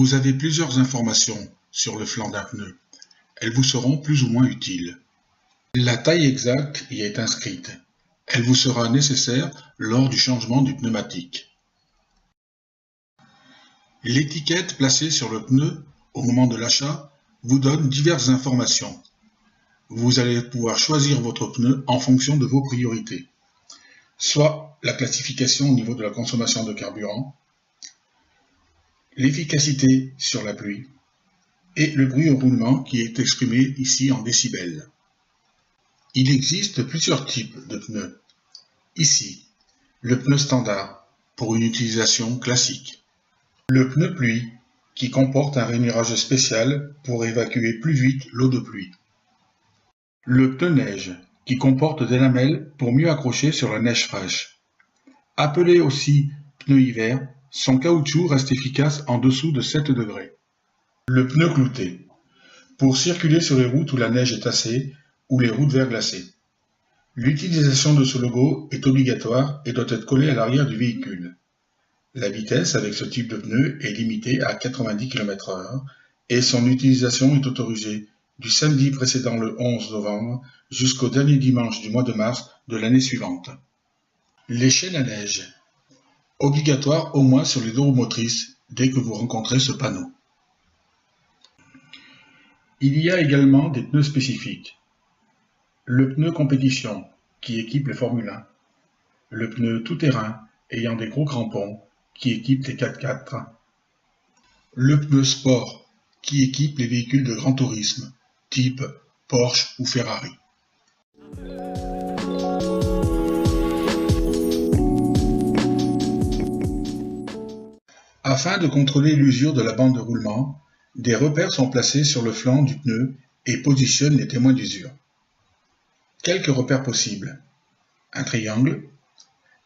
Vous avez plusieurs informations sur le flanc d'un pneu. Elles vous seront plus ou moins utiles. La taille exacte y est inscrite. Elle vous sera nécessaire lors du changement du pneumatique. L'étiquette placée sur le pneu au moment de l'achat vous donne diverses informations. Vous allez pouvoir choisir votre pneu en fonction de vos priorités, soit la classification au niveau de la consommation de carburant, l'efficacité sur la pluie et le bruit au roulement qui est exprimé ici en décibels. Il existe plusieurs types de pneus. Ici, le pneu standard pour une utilisation classique. Le pneu pluie qui comporte un rainurage spécial pour évacuer plus vite l'eau de pluie. Le pneu neige qui comporte des lamelles pour mieux accrocher sur la neige fraîche. Appelé aussi pneu hiver, son caoutchouc reste efficace en dessous de 7 degrés. Le pneu clouté pour circuler sur les routes où la neige est tassée ou les routes verglacées. L'utilisation de ce logo est obligatoire et doit être collé à l'arrière du véhicule. La vitesse avec ce type de pneu est limitée à 90 km/h et son utilisation est autorisée du samedi précédant le 11 novembre jusqu'au dernier dimanche du mois de mars de l'année suivante. Les chaînes à neige. Obligatoire au moins sur les deux roues motrices dès que vous rencontrez ce panneau. Il y a également des pneus spécifiques. Le pneu compétition qui équipe les Formule 1. Le pneu tout-terrain ayant des gros crampons qui équipe les 4x4. Le pneu sport qui équipe les véhicules de grand tourisme type Porsche ou Ferrari. Afin de contrôler l'usure de la bande de roulement, des repères sont placés sur le flanc du pneu et positionnent les témoins d'usure. Quelques repères possibles: un triangle,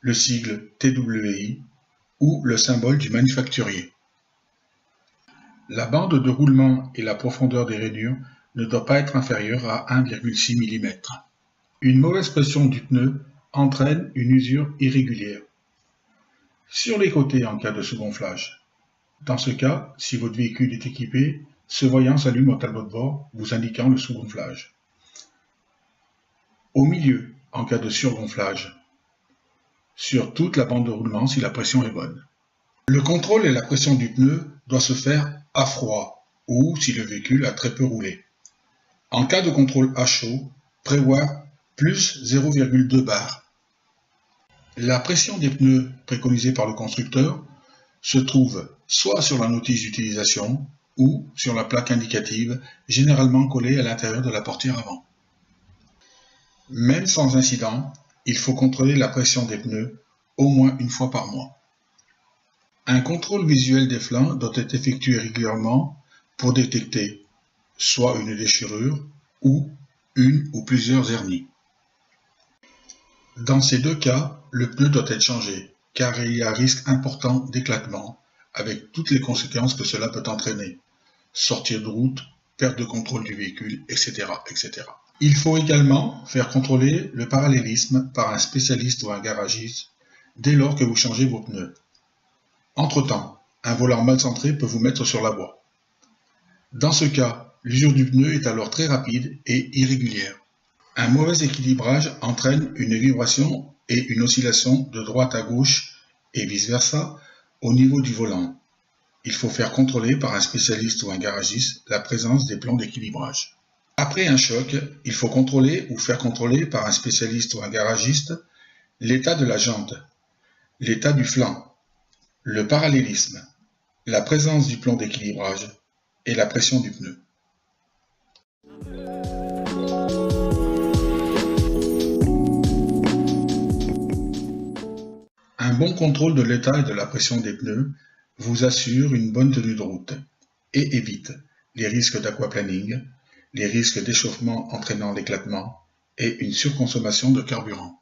le sigle TWI ou le symbole du manufacturier. La bande de roulement et la profondeur des rainures ne doit pas être inférieure à 1,6 mm. Une mauvaise pression du pneu entraîne une usure irrégulière. Sur les côtés en cas de sous-gonflage. Dans ce cas, si votre véhicule est équipé, ce voyant s'allume au tableau de bord vous indiquant le sous-gonflage. Au milieu en cas de surgonflage. Sur toute la bande de roulement si la pression est bonne. Le contrôle et la pression du pneu doit se faire à froid ou si le véhicule a très peu roulé. En cas de contrôle à chaud, prévoir plus 0,2 bar. La pression des pneus préconisée par le constructeur se trouve soit sur la notice d'utilisation ou sur la plaque indicative, généralement collée à l'intérieur de la portière avant. Même sans incident, il faut contrôler la pression des pneus au moins une fois par mois. Un contrôle visuel des flancs doit être effectué régulièrement pour détecter soit une déchirure ou une ou plusieurs hernies. Dans ces deux cas, le pneu doit être changé car il y a un risque important d'éclatement avec toutes les conséquences que cela peut entraîner. Sortir de route, perte de contrôle du véhicule, etc., etc. Il faut également faire contrôler le parallélisme par un spécialiste ou un garagiste dès lors que vous changez vos pneus. Entre-temps, un volant mal centré peut vous mettre sur la voie. Dans ce cas, l'usure du pneu est alors très rapide et irrégulière. Un mauvais équilibrage entraîne une vibration et une oscillation de droite à gauche et vice-versa au niveau du volant. Il faut faire contrôler par un spécialiste ou un garagiste la présence des plans d'équilibrage. Après un choc, il faut contrôler ou faire contrôler par un spécialiste ou un garagiste l'état de la jante, l'état du flanc, le parallélisme, la présence du plan d'équilibrage et la pression du pneu. Un bon contrôle de l'état et de la pression des pneus vous assure une bonne tenue de route et évite les risques d'aquaplaning, les risques d'échauffement entraînant l'éclatement et une surconsommation de carburant.